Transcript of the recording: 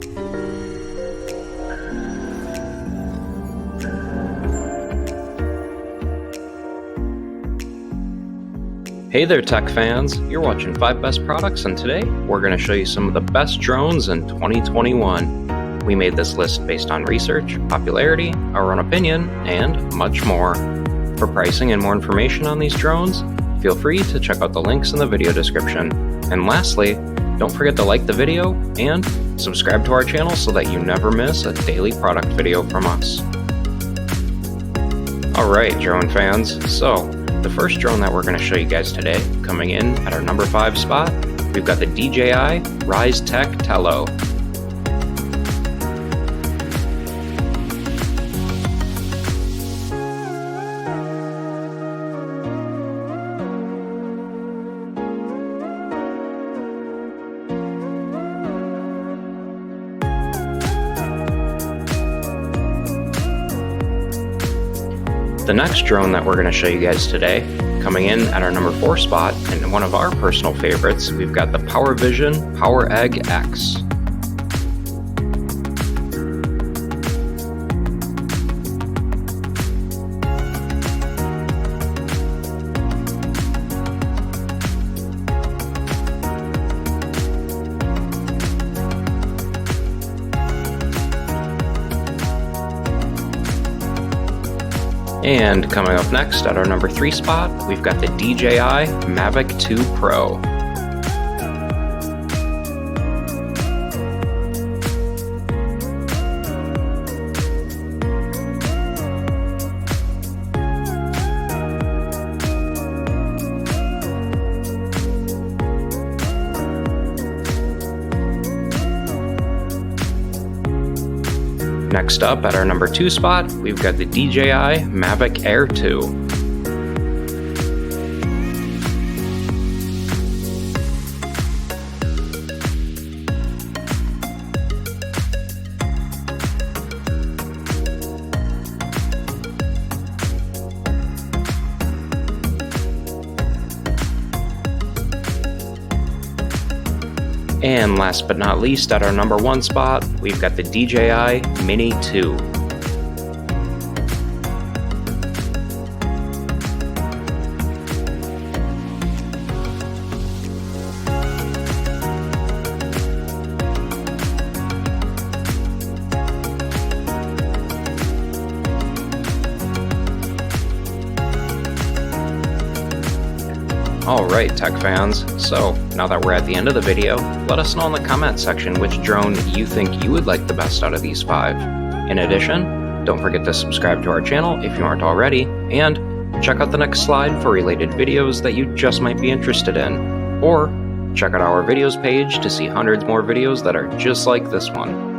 Hey there tech fans, you're watching 5 Best Products, and today we're going to show you some of the best drones in 2021. We made this list based on research, popularity, our own opinion, and much more. For pricing and more information on these drones, feel free to check out the links in the video description. And lastly, don't forget to like the video and subscribe to our channel so that you never miss a daily product video from us. Alright drone fans, so the first drone that we're going to show you guys today, coming in at our number 5 spot, we've got the DJI Ryze Tech Tello. The next drone that we're going to show you guys today, coming in at our number 4 spot, and one of our personal favorites, we've got the Powervision Poweregg X. And coming up next at our number 3 spot, we've got the DJI Mavic 2 Pro. Next up at our number 2 spot, we've got the DJI Mavic Air 2. And last but not least, at our number 1 spot, we've got the DJI Mini 2. Alright tech fans, so now that we're at the end of the video, let us know in the comment section which drone you think you would like the best out of these 5. In addition, don't forget to subscribe to our channel if you aren't already, and check out the next slide for related videos that you just might be interested in. Or check out our videos page to see hundreds more videos that are just like this one.